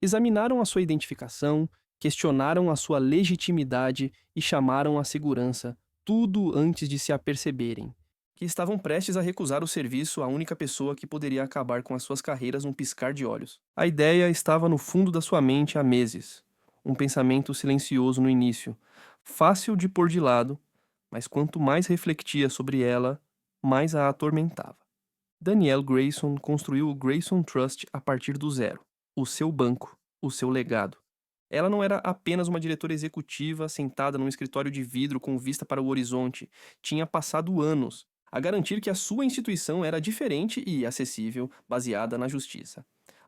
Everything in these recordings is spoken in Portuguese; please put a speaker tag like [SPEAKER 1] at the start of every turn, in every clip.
[SPEAKER 1] Examinaram a sua identificação, questionaram a sua legitimidade e chamaram a segurança, tudo antes de se aperceberem que estavam prestes a recusar o serviço à única pessoa que poderia acabar com as suas carreiras num piscar de olhos. A ideia estava no fundo da sua mente há meses. Um pensamento silencioso no início, fácil de pôr de lado, mas quanto mais refletia sobre ela, mais a atormentava. Danielle Grayson construiu o Grayson Trust a partir do zero. O seu banco, o seu legado. Ela não era apenas uma diretora executiva sentada num escritório de vidro com vista para o horizonte. Tinha passado anos a garantir que a sua instituição era diferente e acessível, baseada na justiça.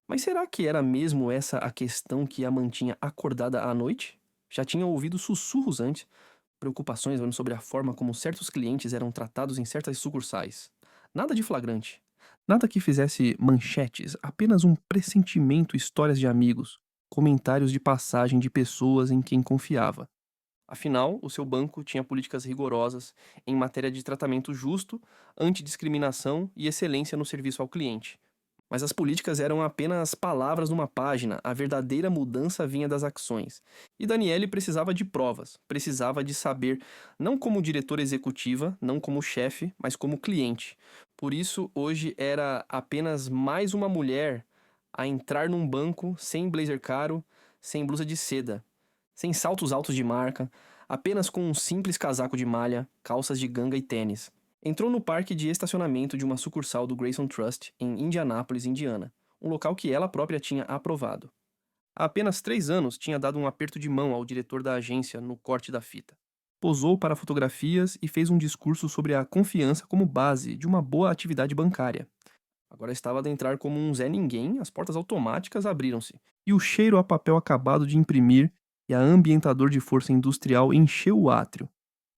[SPEAKER 1] Mas será que era mesmo essa a questão que a mantinha acordada à noite? Já tinha ouvido sussurros antes, preocupações sobre a forma como certos clientes eram tratados em certas sucursais. Nada de flagrante. Nada que fizesse manchetes, apenas um pressentimento, histórias de amigos, comentários de passagem de pessoas em quem confiava. Afinal, o seu banco tinha políticas rigorosas em matéria de tratamento justo, antidiscriminação e excelência no serviço ao cliente. Mas as políticas eram apenas palavras numa página, a verdadeira mudança vinha das ações. E Daniele precisava de provas, precisava de saber, não como diretora executiva, não como chefe, mas como cliente. Por isso, hoje era apenas mais uma mulher a entrar num banco sem blazer caro, sem blusa de seda, sem saltos altos de marca, apenas com um simples casaco de malha, calças de ganga e tênis. Entrou no parque de estacionamento de uma sucursal do Grayson Trust, em Indianápolis, Indiana, um local que ela própria tinha aprovado. Há apenas 3 anos tinha dado um aperto de mão ao diretor da agência no corte da fita. Posou para fotografias e fez um discurso sobre a confiança como base de uma boa atividade bancária. Agora estava a adentrar como um Zé Ninguém, as portas automáticas abriram-se, e o cheiro a papel acabado de imprimir e a ambientador de força industrial encheu o átrio.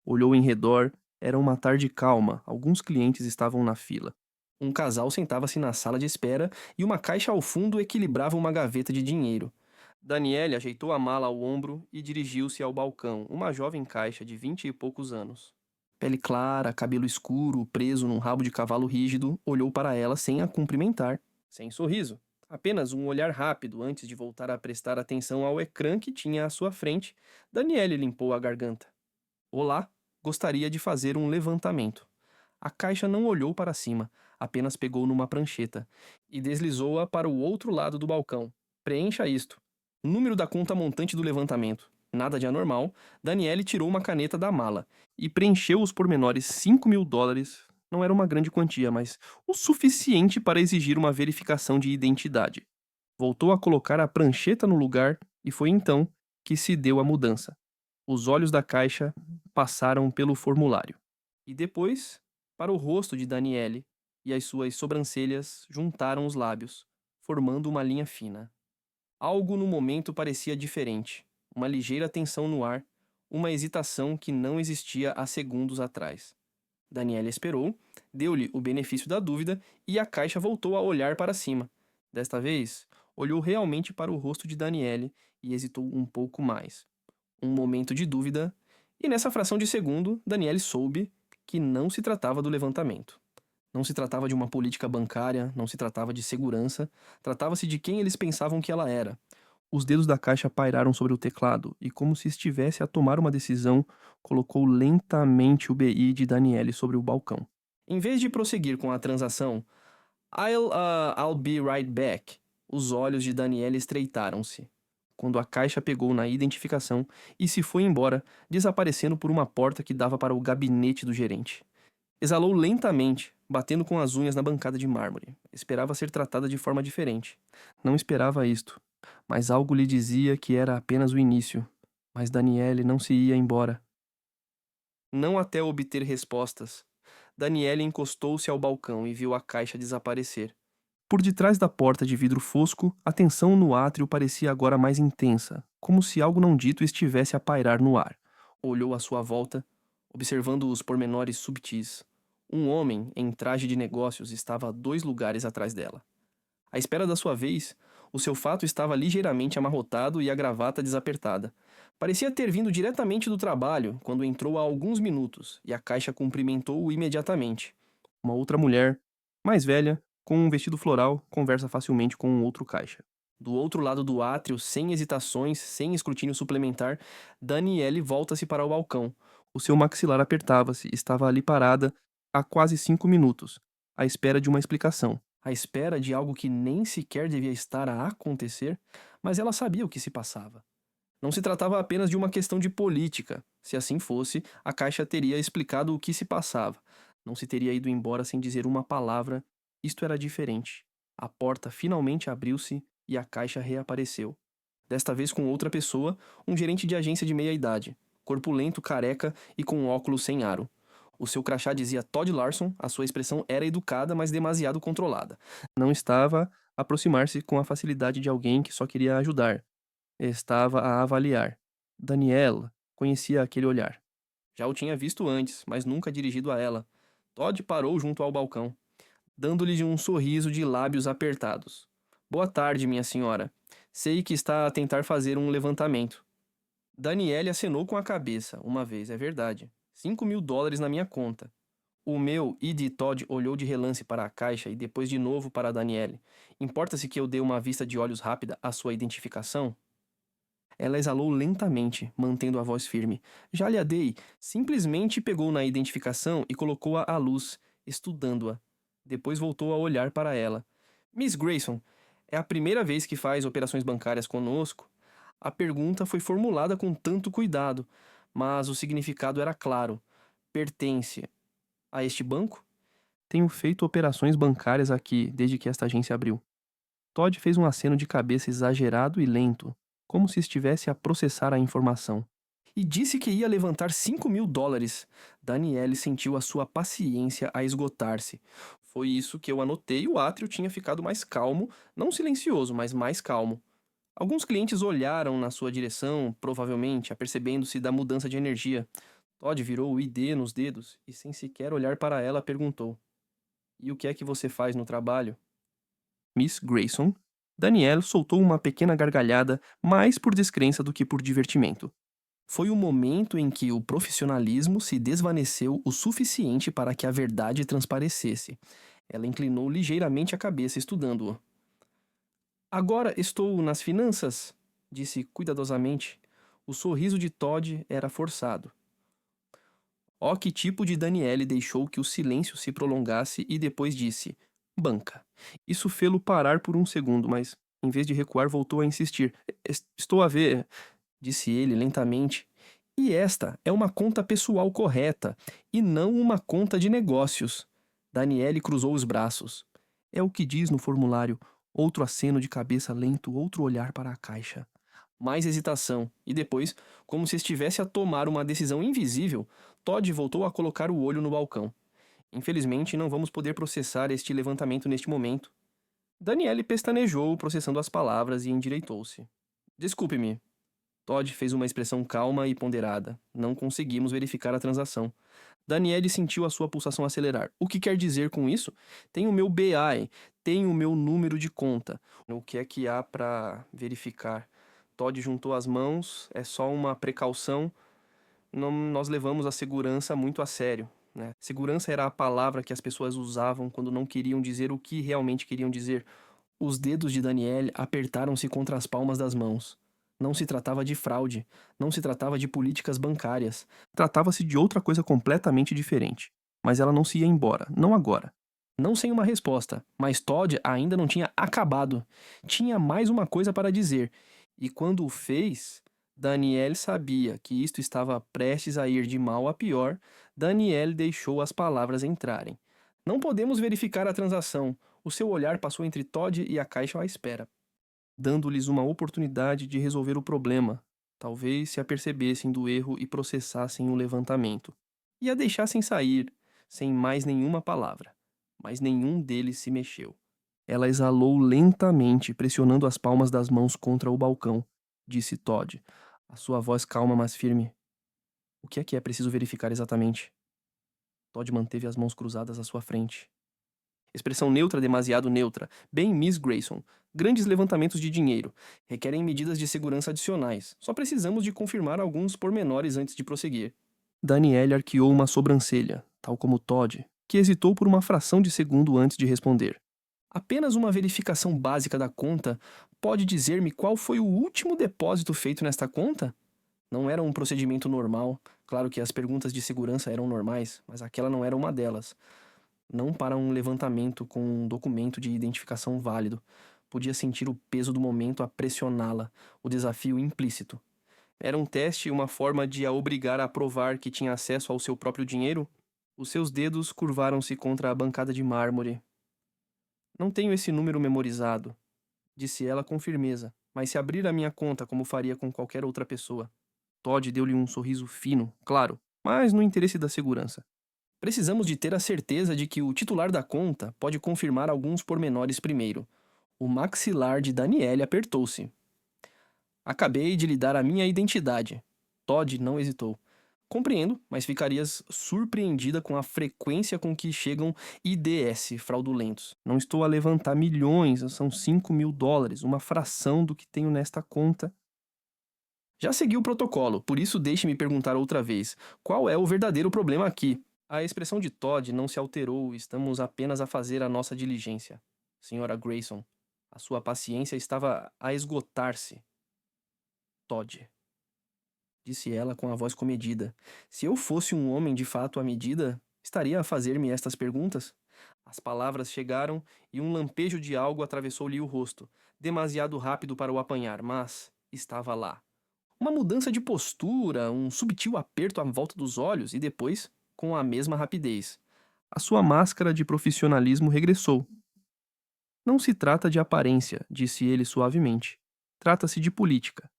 [SPEAKER 1] Olhou em redor, era uma tarde calma, alguns clientes estavam na fila. Um casal sentava-se na sala de espera e uma caixa ao fundo equilibrava uma gaveta de dinheiro. Daniele ajeitou a mala ao ombro e dirigiu-se ao balcão, uma jovem caixa de 20 e poucos anos. Pele clara, cabelo escuro, preso num rabo de cavalo rígido, olhou para ela sem a cumprimentar, sem sorriso. Apenas um olhar rápido antes de voltar a prestar atenção ao ecrã que tinha à sua frente. Daniele limpou a garganta. Olá, gostaria de fazer um levantamento. A caixa não olhou para cima, apenas pegou numa prancheta e deslizou-a para o outro lado do balcão. Preencha isto. Número da conta montante do levantamento. Nada de anormal, Daniele tirou uma caneta da mala e preencheu os pormenores. $5.000. Não era uma grande quantia, mas o suficiente para exigir uma verificação de identidade. Voltou a colocar a prancheta no lugar e foi então que se deu a mudança. Os olhos da caixa passaram pelo formulário. E depois, para o rosto de Daniele, e as suas sobrancelhas juntaram os lábios, formando uma linha fina. Algo no momento parecia diferente, uma ligeira tensão no ar, uma hesitação que não existia há segundos atrás. Daniele esperou, deu-lhe o benefício da dúvida e a caixa voltou a olhar para cima. Desta vez, olhou realmente para o rosto de Daniele e hesitou um pouco mais. Um momento de dúvida, e nessa fração de segundo, Daniele soube que não se tratava do levantamento. Não se tratava de uma política bancária, não se tratava de segurança, tratava-se de quem eles pensavam que ela era. Os dedos da caixa pairaram sobre o teclado e, como se estivesse a tomar uma decisão, colocou lentamente o BI de Daniele sobre o balcão. Em vez de prosseguir com a transação, I'll be right back. Os olhos de Daniele estreitaram-se quando a caixa pegou na identificação e se foi embora, desaparecendo por uma porta que dava para o gabinete do gerente. Exalou lentamente, batendo com as unhas na bancada de mármore. Esperava ser tratada de forma diferente. Não esperava isto, mas algo lhe dizia que era apenas o início. Mas Daniele não se ia embora. Não até obter respostas. Daniele encostou-se ao balcão e viu a caixa desaparecer. Por detrás da porta de vidro fosco, a tensão no átrio parecia agora mais intensa, como se algo não dito estivesse a pairar no ar. Olhou à sua volta, observando os pormenores subtis. Um homem, em traje de negócios, estava a 2 lugares atrás dela. À espera da sua vez, o seu fato estava ligeiramente amarrotado e a gravata desapertada. Parecia ter vindo diretamente do trabalho quando entrou há alguns minutos, e a caixa cumprimentou-o imediatamente. Uma outra mulher, mais velha, com um vestido floral, conversa facilmente com um outro caixa. Do outro lado do átrio, sem hesitações, sem escrutínio suplementar, Daniele volta-se para o balcão. O seu maxilar apertava-se, estava ali parada há quase 5 minutos, à espera de uma explicação. À espera de algo que nem sequer devia estar a acontecer, mas ela sabia o que se passava. Não se tratava apenas de uma questão de política. Se assim fosse, a Caixa teria explicado o que se passava. Não se teria ido embora sem dizer uma palavra. Isto era diferente. A porta finalmente abriu-se e a Caixa reapareceu. Desta vez com outra pessoa, um gerente de agência de meia-idade, corpulento, careca e com óculos sem aro. O seu crachá dizia Todd Larson, a sua expressão era educada, mas demasiado controlada. Não estava a aproximar-se com a facilidade de alguém que só queria ajudar. Estava a avaliar. Daniela conhecia aquele olhar. Já o tinha visto antes, mas nunca dirigido a ela. Todd parou junto ao balcão, dando-lhe um sorriso de lábios apertados. Boa tarde, minha senhora. Sei que está a tentar fazer um levantamento. Daniele acenou com a cabeça, uma vez, é verdade. $5.000 na minha conta. O meu e de Todd olhou de relance para a caixa e depois de novo para a Daniele. Importa-se que eu dê uma vista de olhos rápida à sua identificação? Ela exalou lentamente, mantendo a voz firme. Já lhe a dei. Simplesmente pegou na identificação e colocou-a à luz, estudando-a. Depois voltou a olhar para ela. Miss Grayson, é a primeira vez que faz operações bancárias conosco? A pergunta foi formulada com tanto cuidado, mas o significado era claro. Pertence a este banco? Tenho feito operações bancárias aqui desde que esta agência abriu. Todd fez um aceno de cabeça exagerado e lento, como se estivesse a processar a informação. E disse que ia levantar $5.000. Daniele sentiu a sua paciência a esgotar-se. Foi isso que eu anotei. O átrio tinha ficado mais calmo, não silencioso, mas mais calmo. Alguns clientes olharam na sua direção, provavelmente, apercebendo-se da mudança de energia. Todd virou o ID nos dedos e, sem sequer olhar para ela, perguntou: E o que é que você faz no trabalho? Miss Grayson. Danielle soltou uma pequena gargalhada, mais por descrença do que por divertimento. Foi o momento em que o profissionalismo se desvaneceu o suficiente para que a verdade transparecesse. Ela inclinou ligeiramente a cabeça, estudando-o. Agora estou nas finanças, disse cuidadosamente. O sorriso de Todd era forçado. Oh, que tipo de Daniele deixou que o silêncio se prolongasse e depois disse: Banca. Isso fê-lo parar por um segundo, mas, em vez de recuar, voltou a insistir. Estou a ver, disse ele lentamente. E esta é uma conta pessoal correta, e não uma conta de negócios. Daniele cruzou os braços. É o que diz no formulário. Outro aceno de cabeça lento, outro olhar para a caixa. Mais hesitação, e depois, como se estivesse a tomar uma decisão invisível, Todd voltou a colocar o olho no balcão. Infelizmente, não vamos poder processar este levantamento neste momento. Daniele pestanejou, processando as palavras, e endireitou-se. Desculpe-me. Todd fez uma expressão calma e ponderada. Não conseguimos verificar a transação. Daniele sentiu a sua pulsação acelerar. O que quer dizer com isso? Tenho o meu BI, tenho o meu número de conta. O que é que há para verificar? Todd juntou as mãos, é só uma precaução. Nós levamos a segurança muito a sério, né? Segurança era a palavra que as pessoas usavam quando não queriam dizer o que realmente queriam dizer. Os dedos de Danielle apertaram-se contra as palmas das mãos. Não se tratava de fraude, não se tratava de políticas bancárias. Tratava-se de outra coisa completamente diferente. Mas ela não se ia embora, não agora. Não sem uma resposta, mas Todd ainda não tinha acabado. Tinha mais uma coisa para dizer. E quando o fez, Danielle sabia que isto estava prestes a ir de mal a pior. Danielle deixou as palavras entrarem. Não podemos verificar a transação. O seu olhar passou entre Todd e a caixa à espera, dando-lhes uma oportunidade de resolver o problema. Talvez se apercebessem do erro e processassem o levantamento. E a deixassem sair, sem mais nenhuma palavra. Mas nenhum deles se mexeu. Ela exalou lentamente, pressionando as palmas das mãos contra o balcão, disse Todd, a sua voz calma mas firme. O que é preciso verificar exatamente? Todd manteve as mãos cruzadas à sua frente. Expressão neutra, demasiado neutra. Bem, Miss Grayson. Grandes levantamentos de dinheiro. Requerem medidas de segurança adicionais. Só precisamos de confirmar alguns pormenores antes de prosseguir. Danielle arqueou uma sobrancelha, tal como Todd, que hesitou por uma fração de segundo antes de responder. Apenas uma verificação básica da conta pode dizer-me qual foi o último depósito feito nesta conta? Não era um procedimento normal. Claro que as perguntas de segurança eram normais, mas aquela não era uma delas. Não para um levantamento com um documento de identificação válido. Podia sentir o peso do momento a pressioná-la, o desafio implícito. Era um teste, uma forma de a obrigar a provar que tinha acesso ao seu próprio dinheiro? Os seus dedos curvaram-se contra a bancada de mármore. Não tenho esse número memorizado, disse ela com firmeza, mas se abrir a minha conta como faria com qualquer outra pessoa. Todd deu-lhe um sorriso fino, claro, mas no interesse da segurança. Precisamos de ter a certeza de que o titular da conta pode confirmar alguns pormenores primeiro. O maxilar de Daniele apertou-se. Acabei de lhe dar a minha identidade. Todd não hesitou. Compreendo, mas ficarias surpreendida com a frequência com que chegam IDS fraudulentos. Não estou a levantar milhões, são $5.000, uma fração do que tenho nesta conta. Já segui o protocolo, por isso deixe-me perguntar outra vez. Qual é o verdadeiro problema aqui? A expressão de Todd não se alterou, estamos apenas a fazer a nossa diligência. Senhora Grayson, a sua paciência estava a esgotar-se. Todd, disse ela com a voz comedida. Se eu fosse um homem de fato à medida, estaria a fazer-me estas perguntas? As palavras chegaram e um lampejo de algo atravessou-lhe o rosto, demasiado rápido para o apanhar, mas estava lá. Uma mudança de postura, um subtil aperto à volta dos olhos e depois, com a mesma rapidez. A sua máscara de profissionalismo regressou. Não se trata de aparência, disse ele suavemente. Trata-se de política.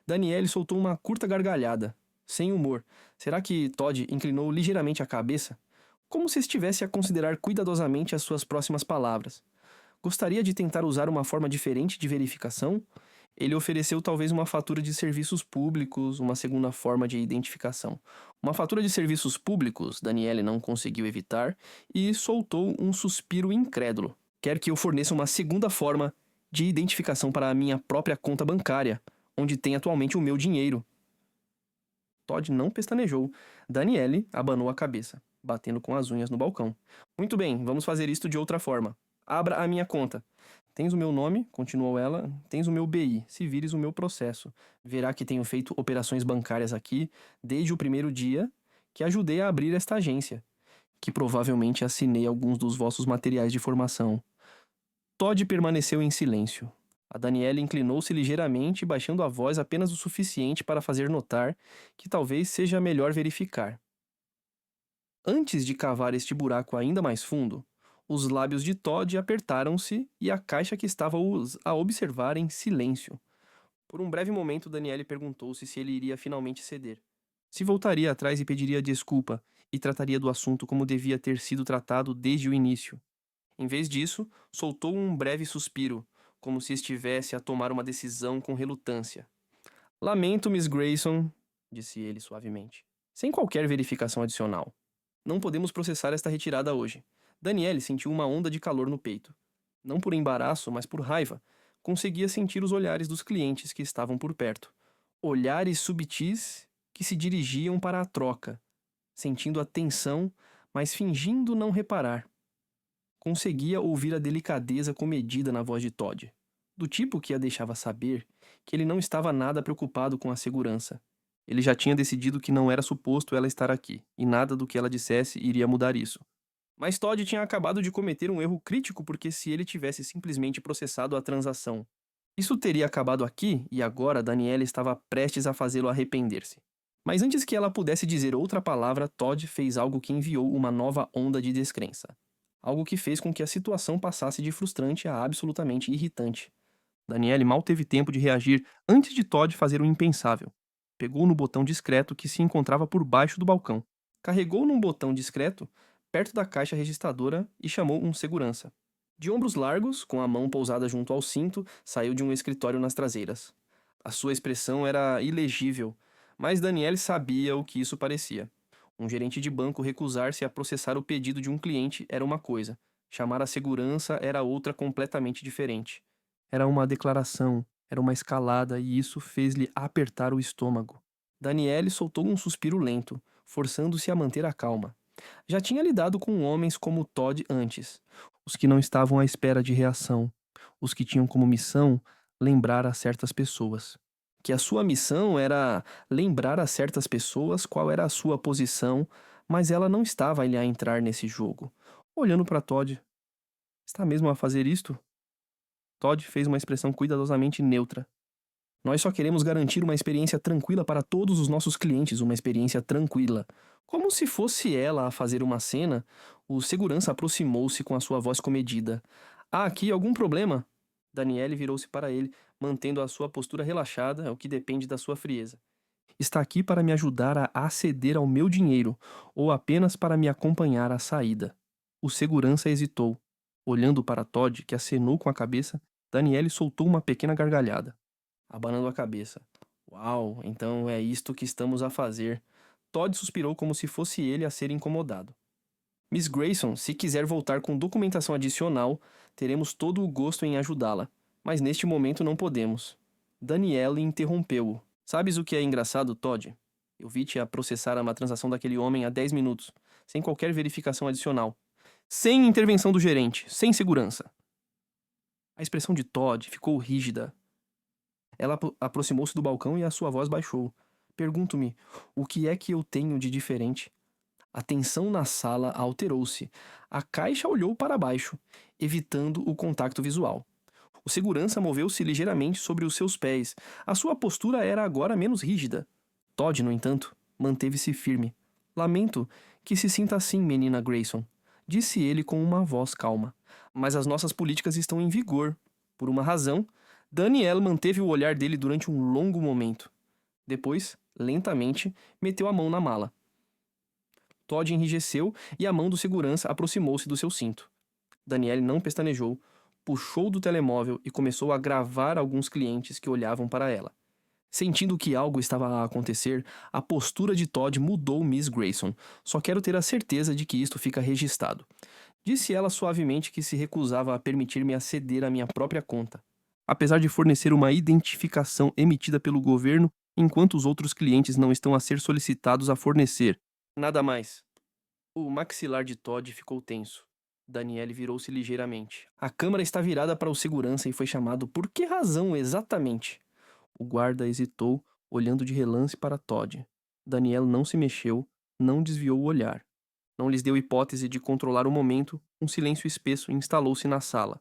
[SPEAKER 1] Daniele soltou uma curta gargalhada, sem humor. Será que Todd inclinou ligeiramente a cabeça? Como se estivesse a considerar cuidadosamente as suas próximas palavras. Gostaria de tentar usar uma forma diferente de verificação? Ele ofereceu talvez uma fatura de serviços públicos, uma segunda forma de identificação. Uma fatura de serviços públicos, Daniele não conseguiu evitar e soltou um suspiro incrédulo. Quer que eu forneça uma segunda forma de identificação para a minha própria conta bancária, onde tem atualmente o meu dinheiro. Todd não pestanejou. Daniele abanou a cabeça, batendo com as unhas no balcão. Muito bem, vamos fazer isto de outra forma. Abra a minha conta. Tens o meu nome, continuou ela, tens o meu BI, se vires o meu processo. Verá que tenho feito operações bancárias aqui desde o primeiro dia que ajudei a abrir esta agência, que provavelmente assinei alguns dos vossos materiais de formação. Todd permaneceu em silêncio. A Daniela inclinou-se ligeiramente, baixando a voz apenas o suficiente para fazer notar que talvez seja melhor verificar. Antes de cavar este buraco ainda mais fundo, os lábios de Todd apertaram-se e a caixa que estava a observar em silêncio. Por um breve momento, Daniele perguntou-se se ele iria finalmente ceder. Se voltaria atrás e pediria desculpa, e trataria do assunto como devia ter sido tratado desde o início. Em vez disso, soltou um breve suspiro, como se estivesse a tomar uma decisão com relutância. Lamento, Miss Grayson, disse ele suavemente, sem qualquer verificação adicional. Não podemos processar esta retirada hoje. Daniele sentiu uma onda de calor no peito. Não por embaraço, mas por raiva. Conseguia sentir os olhares dos clientes que estavam por perto. Olhares subtis que se dirigiam para a troca, sentindo a tensão, mas fingindo não reparar. Conseguia ouvir a delicadeza comedida na voz de Todd, do tipo que a deixava saber que ele não estava nada preocupado com a segurança. Ele já tinha decidido que não era suposto ela estar aqui, e nada do que ela dissesse iria mudar isso. Mas Todd tinha acabado de cometer um erro crítico porque se ele tivesse simplesmente processado a transação, isso teria acabado aqui e agora Daniela estava prestes a fazê-lo arrepender-se. Mas antes que ela pudesse dizer outra palavra, Todd fez algo que enviou uma nova onda de descrença. Algo que fez com que a situação passasse de frustrante a absolutamente irritante. Daniele mal teve tempo de reagir antes de Todd fazer o impensável. Pegou no botão discreto que se encontrava por baixo do balcão. Carregou num botão discreto, perto da caixa registradora, e chamou um segurança. De ombros largos, com a mão pousada junto ao cinto, saiu de um escritório nas traseiras. A sua expressão era ilegível, mas Daniele sabia o que isso parecia. Um gerente de banco recusar-se a processar o pedido de um cliente era uma coisa. Chamar a segurança era outra completamente diferente. Era uma declaração, era uma escalada e isso fez-lhe apertar o estômago. Daniele soltou um suspiro lento, forçando-se a manter a calma. Já tinha lidado com homens como Todd antes. os que não estavam à espera de reação, os que tinham como missão lembrar a certas pessoas. Que a sua missão era lembrar a certas pessoas qual era a sua posição, mas ela não estava ali a entrar nesse jogo. Olhando para Todd, está mesmo a fazer isto? Todd fez uma expressão cuidadosamente neutra. Nós só queremos garantir uma experiência tranquila para todos os nossos clientes, uma experiência tranquila. Como se fosse ela a fazer uma cena, o segurança aproximou-se com a sua voz comedida. Há aqui algum problema? Daniele virou-se para ele, mantendo a sua postura relaxada, o que depende da sua frieza. Está aqui para me ajudar a aceder ao meu dinheiro, ou apenas para me acompanhar à saída. O segurança hesitou. Olhando para Todd, que acenou com a cabeça, Daniele soltou uma pequena gargalhada, abanando a cabeça. Uau, então é isto que estamos a fazer. Todd suspirou como se fosse ele a ser incomodado. Miss Grayson, se quiser voltar com documentação adicional, teremos todo o gosto em ajudá-la. Mas neste momento não podemos. Danielle interrompeu-o. Sabes o que é engraçado, Todd? Eu vi-te a processar uma transação daquele homem há 10 minutos, sem qualquer verificação adicional. Sem intervenção do gerente, sem segurança. A expressão de Todd ficou rígida. Ela aproximou-se do balcão e a sua voz baixou. Pergunto-me, o que é que eu tenho de diferente? A tensão na sala alterou-se. A caixa olhou para baixo, evitando o contato visual. O segurança moveu-se ligeiramente sobre os seus pés. A sua postura era agora menos rígida. Todd, no entanto, manteve-se firme. Lamento que se sinta assim, menina Grayson, disse ele com uma voz calma. Mas as nossas políticas estão em vigor. Por uma razão, Daniel manteve o olhar dele durante um longo momento. Depois, lentamente, meteu a mão na mala. Todd enrijeceu e a mão do segurança aproximou-se do seu cinto. Daniele não pestanejou, puxou do telemóvel e começou a gravar alguns clientes que olhavam para ela. Sentindo que algo estava a acontecer, a postura de Todd mudou Miss Grayson. Só quero ter a certeza de que isto fica registrado. Disse ela suavemente que se recusava a permitir-me aceder à minha própria conta, apesar de fornecer uma identificação emitida pelo governo, enquanto os outros clientes não estão a ser solicitados a fornecer. Nada mais. O maxilar de Todd ficou tenso. Daniele virou-se ligeiramente. A câmera está virada para o segurança e foi chamado por que razão exatamente? O guarda hesitou, olhando de relance para Todd. Daniel não se mexeu, não desviou o olhar. Não lhes deu hipótese de controlar o momento, um silêncio espesso instalou-se na sala.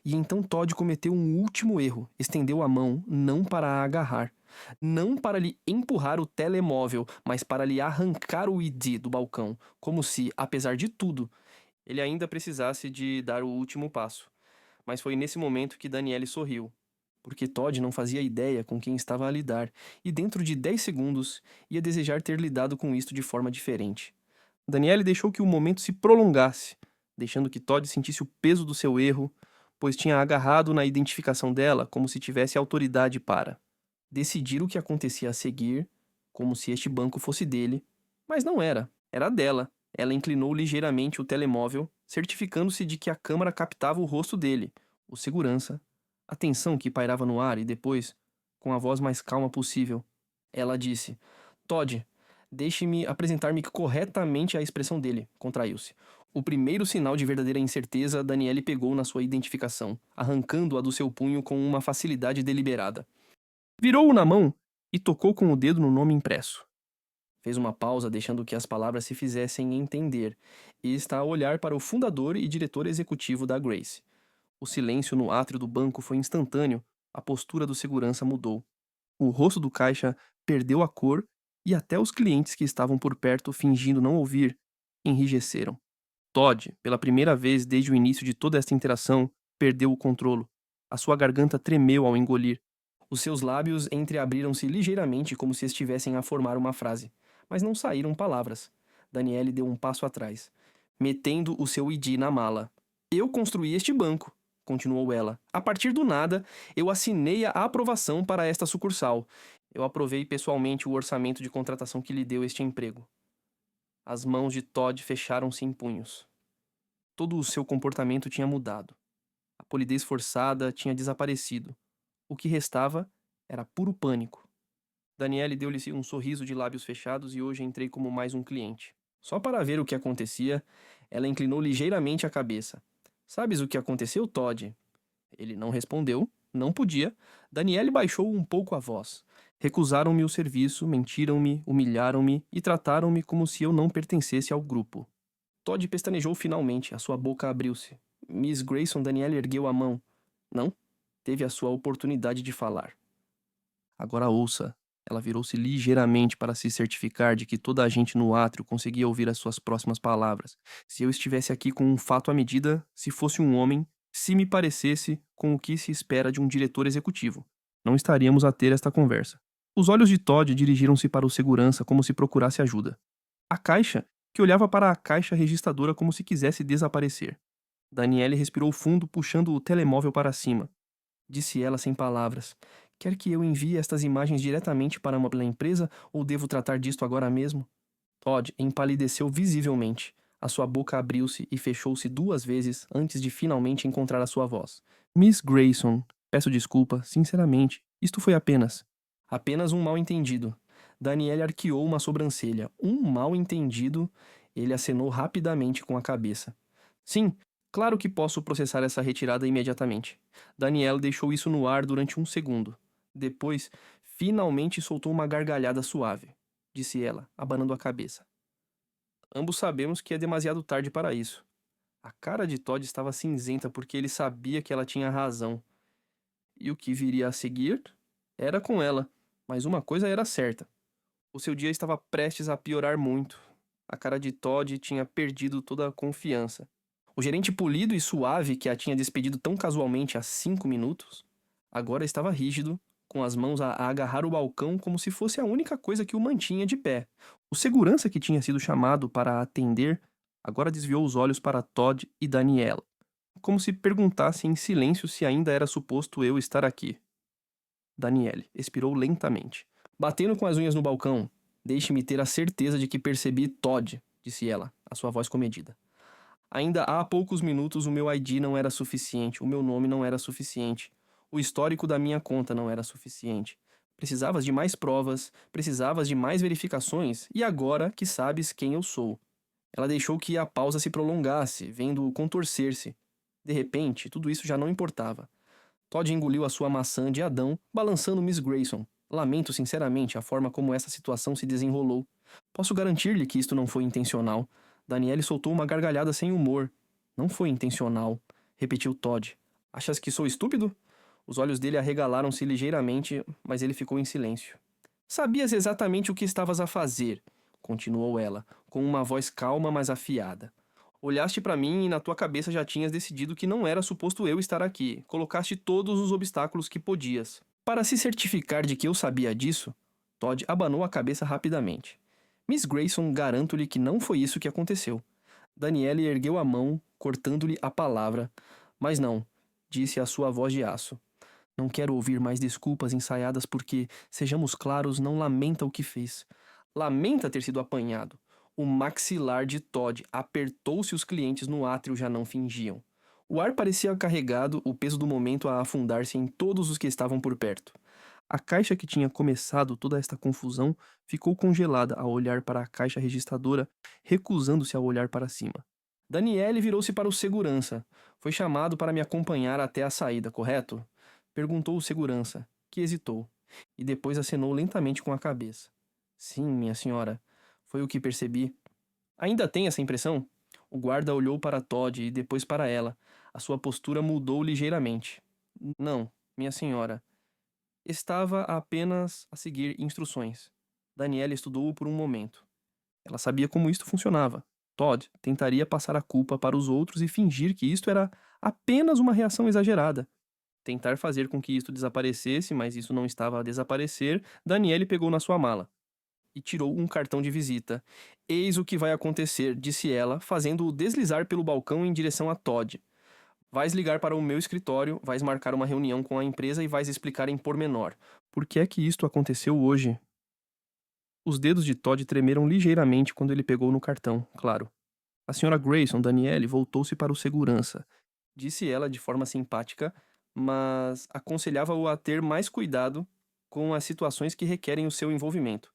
[SPEAKER 1] E então Todd cometeu um último erro. Estendeu a mão, não para a agarrar, não para lhe empurrar o telemóvel, mas para lhe arrancar o ID do balcão, como se, apesar de tudo, ele ainda precisasse de dar o último passo. Mas foi nesse momento que Daniele sorriu, porque Todd não fazia ideia com quem estava a lidar, e dentro de 10 segundos ia desejar ter lidado com isto de forma diferente. Daniele deixou que o momento se prolongasse, deixando que Todd sentisse o peso do seu erro, pois tinha agarrado na identificação dela como se tivesse autoridade para decidir o que acontecia a seguir, como se este banco fosse dele, mas não era, era dela. Ela inclinou ligeiramente o telemóvel, certificando-se de que a câmera captava o rosto dele, o segurança, a tensão que pairava no ar e depois, com a voz mais calma possível, ela disse: Todd, deixe-me apresentar-me corretamente à expressão dele. Contraiu-se. O primeiro sinal de verdadeira incerteza Daniele pegou na sua identificação, arrancando-a do seu punho com uma facilidade deliberada. Virou-o na mão e tocou com o dedo no nome impresso. Fez uma pausa, deixando que as palavras se fizessem entender, e está a olhar para o fundador e diretor executivo da Grace. O silêncio no átrio do banco foi instantâneo, a postura do segurança mudou. O rosto do caixa perdeu a cor e até os clientes que estavam por perto fingindo não ouvir, enrijeceram. Todd, pela primeira vez desde o início de toda esta interação, perdeu o controle. A sua garganta tremeu ao engolir. Os seus lábios entreabriram-se ligeiramente como se estivessem a formar uma frase, mas não saíram palavras. Daniele deu um passo atrás, metendo o seu ID na mala. Eu construí este banco, continuou ela. A partir do nada, eu assinei a aprovação para esta sucursal. Eu aprovei pessoalmente o orçamento de contratação que lhe deu este emprego. As mãos de Todd fecharam-se em punhos. Todo o seu comportamento tinha mudado. A polidez forçada tinha desaparecido. O que restava era puro pânico. Daniele deu-lhe um sorriso de lábios fechados e hoje entrei como mais um cliente. Só para ver o que acontecia, ela inclinou ligeiramente a cabeça. Sabes o que aconteceu, Todd? Ele não respondeu, não podia. Daniele baixou um pouco a voz. Recusaram-me o serviço, mentiram-me, humilharam-me e trataram-me como se eu não pertencesse ao grupo. Todd pestanejou finalmente, a sua boca abriu-se. Miss Grayson Danielle ergueu a mão. Não? Teve a sua oportunidade de falar. Agora ouça. Ela virou-se ligeiramente para se certificar de que toda a gente no átrio conseguia ouvir as suas próximas palavras. Se eu estivesse aqui com um fato à medida, se fosse um homem, se me parecesse com o que se espera de um diretor executivo, não estaríamos a ter esta conversa. Os olhos de Todd dirigiram-se para o segurança como se procurasse ajuda. A caixa, que olhava para a caixa registradora como se quisesse desaparecer. Daniele respirou fundo, puxando o telemóvel para cima. Disse ela sem palavras. Quer que eu envie estas imagens diretamente para a empresa ou devo tratar disto agora mesmo? Todd empalideceu visivelmente. A sua boca abriu-se e fechou-se 2 vezes antes de finalmente encontrar a sua voz. Miss Grayson, peço desculpa, sinceramente. Isto foi apenas um mal-entendido. Daniele arqueou uma sobrancelha. Um mal-entendido? Ele acenou rapidamente com a cabeça. Sim, claro que posso processar essa retirada imediatamente. Danielle deixou isso no ar durante um segundo. Depois, finalmente soltou uma gargalhada suave, disse ela, abanando a cabeça. Ambos sabemos que é demasiado tarde para isso. A cara de Todd estava cinzenta porque ele sabia que ela tinha razão. E o que viria a seguir era com ela, mas uma coisa era certa. O seu dia estava prestes a piorar muito. A cara de Todd tinha perdido toda a confiança. O gerente polido e suave que a tinha despedido tão casualmente há 5 minutos, agora estava rígido, com as mãos a agarrar o balcão como se fosse a única coisa que o mantinha de pé. O segurança que tinha sido chamado para atender agora desviou os olhos para Todd e Daniela, como se perguntasse em silêncio se ainda era suposto eu estar aqui. Daniele expirou lentamente. Batendo com as unhas no balcão, deixe-me ter a certeza de que percebi Todd, disse ela, a sua voz comedida. Ainda há poucos minutos o meu ID não era suficiente, o meu nome não era suficiente, o histórico da minha conta não era suficiente. Precisavas de mais provas, precisavas de mais verificações, e agora que sabes quem eu sou. Ela deixou que a pausa se prolongasse, vendo-o contorcer-se. De repente, tudo isso já não importava. Todd engoliu a sua maçã de Adão, balançando Miss Grayson. Lamento sinceramente a forma como essa situação se desenrolou. Posso garantir-lhe que isto não foi intencional. Daniele soltou uma gargalhada sem humor. Não foi intencional, repetiu Todd. Achas que sou estúpido? Os olhos dele arregalaram-se ligeiramente, mas ele ficou em silêncio. Sabias exatamente o que estavas a fazer, continuou ela, com uma voz calma, mas afiada. Olhaste para mim e na tua cabeça já tinhas decidido que não era suposto eu estar aqui. Colocaste todos os obstáculos que podias. Para se certificar de que eu sabia disso, Todd abanou a cabeça rapidamente. Miss Grayson, garanto-lhe que não foi isso que aconteceu. Daniele ergueu a mão, cortando-lhe a palavra. Mas não, disse a sua voz de aço. Não quero ouvir mais desculpas ensaiadas porque, sejamos claros, não lamenta o que fez. Lamenta ter sido apanhado. O maxilar de Todd apertou se os clientes no átrio já não fingiam. O ar parecia carregado, o peso do momento a afundar-se em todos os que estavam por perto. A caixa que tinha começado toda esta confusão ficou congelada ao olhar para a caixa registradora, recusando-se a olhar para cima. Daniele virou-se para o segurança. Foi chamado para me acompanhar até a saída, correto? Perguntou o segurança, que hesitou, e depois acenou lentamente com a cabeça. Sim, minha senhora. Foi o que percebi. Ainda tem essa impressão? O guarda olhou para Todd e depois para ela. A sua postura mudou ligeiramente. Não, minha senhora. Estava apenas a seguir instruções. Daniela estudou-o por um momento. Ela sabia como isto funcionava. Todd tentaria passar a culpa para os outros e fingir que isto era apenas uma reação exagerada. Tentar fazer com que isto desaparecesse, mas isso não estava a desaparecer, Daniele pegou na sua mala e tirou um cartão de visita. Eis o que vai acontecer, disse ela, fazendo-o deslizar pelo balcão em direção a Todd. Vais ligar para o meu escritório, vais marcar uma reunião com a empresa e vais explicar em pormenor. Por que é que isto aconteceu hoje? Os dedos de Todd tremeram ligeiramente quando ele pegou no cartão, claro. A senhora Grayson, Daniele, voltou-se para o segurança. Disse ela de forma simpática, mas aconselhava-o a ter mais cuidado com as situações que requerem o seu envolvimento.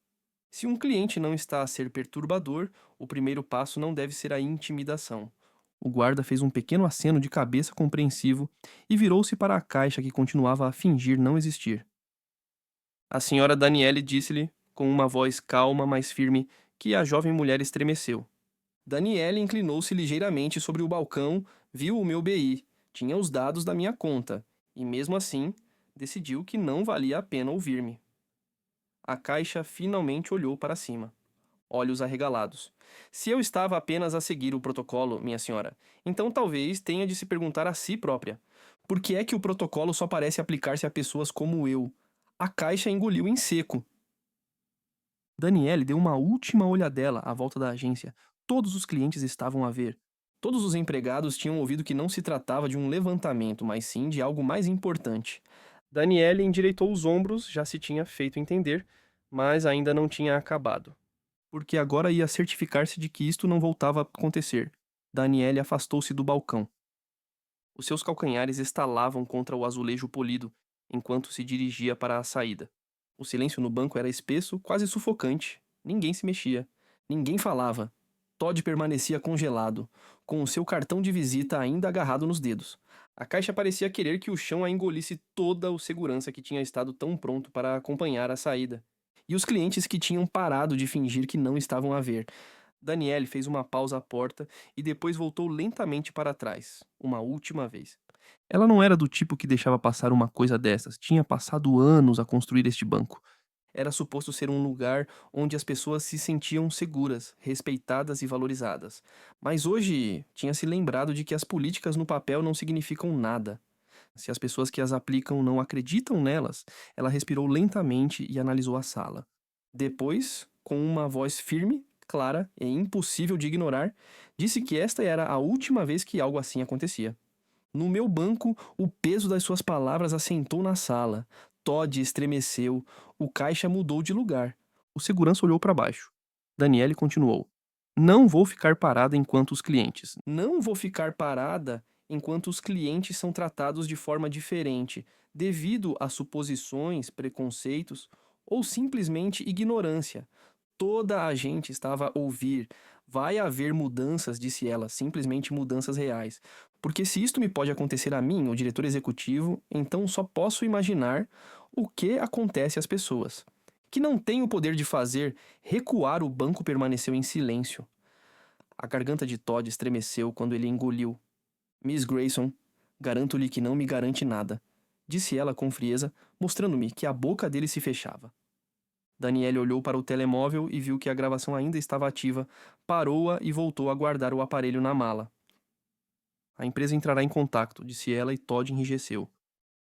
[SPEAKER 1] Se um cliente não está a ser perturbador, o primeiro passo não deve ser a intimidação. O guarda fez um pequeno aceno de cabeça compreensivo e virou-se para a caixa que continuava a fingir não existir. A senhora Daniele disse-lhe, com uma voz calma, mas firme, que a jovem mulher estremeceu. Daniele inclinou-se ligeiramente sobre o balcão, viu o meu BI, tinha os dados da minha conta, e mesmo assim, decidiu que não valia a pena ouvir-me. A caixa finalmente olhou para cima, olhos arregalados. Se eu estava apenas a seguir o protocolo, minha senhora, então talvez tenha de se perguntar a si própria: por que é que o protocolo só parece aplicar-se a pessoas como eu? A caixa engoliu em seco. Daniele deu uma última olhadela à volta da agência. Todos os clientes estavam a ver. Todos os empregados tinham ouvido que não se tratava de um levantamento, mas sim de algo mais importante. Daniele endireitou os ombros, já se tinha feito entender, mas ainda não tinha acabado. Porque agora ia certificar-se de que isto não voltava a acontecer. Daniele afastou-se do balcão. Os seus calcanhares estalavam contra o azulejo polido, enquanto se dirigia para a saída. O silêncio no banco era espesso, quase sufocante. Ninguém se mexia. Ninguém falava. Todd permanecia congelado, com o seu cartão de visita ainda agarrado nos dedos. A caixa parecia querer que o chão a engolisse toda o segurança que tinha estado tão pronto para acompanhar a saída. E os clientes que tinham parado de fingir que não estavam a ver. Daniele fez uma pausa à porta e depois voltou lentamente para trás, uma última vez. Ela não era do tipo que deixava passar uma coisa dessas. Tinha passado anos a construir este banco. Era suposto ser um lugar onde as pessoas se sentiam seguras, respeitadas e valorizadas. Mas hoje tinha se lembrado de que as políticas no papel não significam nada. Se as pessoas que as aplicam não acreditam nelas, ela respirou lentamente e analisou a sala. Depois, com uma voz firme, clara e impossível de ignorar, disse que esta era a última vez que algo assim acontecia. No meu banco, o peso das suas palavras assentou na sala. Todd estremeceu. O caixa mudou de lugar. O segurança olhou para baixo. Daniele continuou. Não vou ficar parada enquanto os clientes. Não vou ficar parada enquanto os clientes são tratados de forma diferente, devido a suposições, preconceitos ou simplesmente ignorância. Toda a gente estava a ouvir. Vai haver mudanças, disse ela, simplesmente mudanças reais. Porque se isto me pode acontecer a mim, o diretor executivo, então só posso imaginar o que acontece às pessoas. Que não tem o poder de fazer recuar, o banco permaneceu em silêncio. A garganta de Todd estremeceu quando ele engoliu. Miss Grayson, garanto-lhe que não me garante nada, disse ela com frieza, mostrando-me que a boca dele se fechava. Daniele olhou para o telemóvel e viu que a gravação ainda estava ativa, parou-a e voltou a guardar o aparelho na mala. A empresa entrará em contato, disse ela e Todd enrijeceu.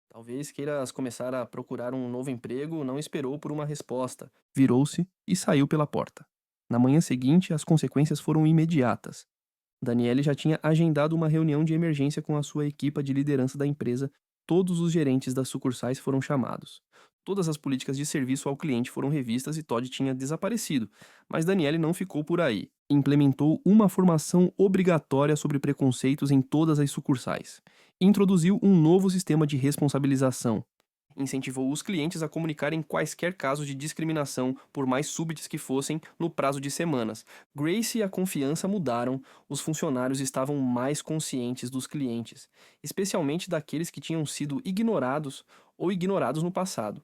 [SPEAKER 1] Talvez queiras começar a procurar um novo emprego, não esperou por uma resposta. Virou-se e saiu pela porta. Na manhã seguinte, as consequências foram imediatas. Daniele já tinha agendado uma reunião de emergência com a sua equipa de liderança da empresa. Todos os gerentes das sucursais foram chamados. Todas as políticas de serviço ao cliente foram revistas e Todd tinha desaparecido, mas Daniele não ficou por aí. Implementou uma formação obrigatória sobre preconceitos em todas as sucursais. Introduziu um novo sistema de responsabilização. Incentivou os clientes a comunicarem quaisquer casos de discriminação, por mais súbitos que fossem, no prazo de semanas. Grace e a confiança mudaram, os funcionários estavam mais conscientes dos clientes, especialmente daqueles que tinham sido ignorados ou ignorados no passado.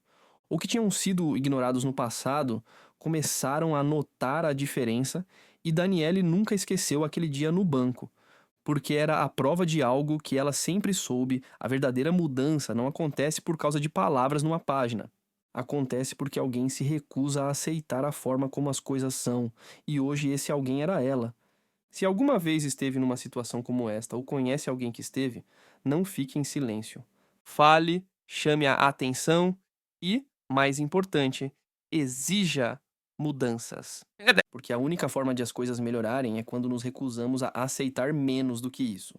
[SPEAKER 1] Ou que tinham sido ignorados no passado começaram a notar a diferença, e Daniele nunca esqueceu aquele dia no banco, porque era a prova de algo que ela sempre soube: a verdadeira mudança não acontece por causa de palavras numa página. Acontece porque alguém se recusa a aceitar a forma como as coisas são, e hoje esse alguém era ela. Se alguma vez esteve numa situação como esta ou conhece alguém que esteve, não fique em silêncio. Fale, chame a atenção e, mais importante, exija mudanças. Porque a única forma de as coisas melhorarem é quando nos recusamos a aceitar menos do que isso.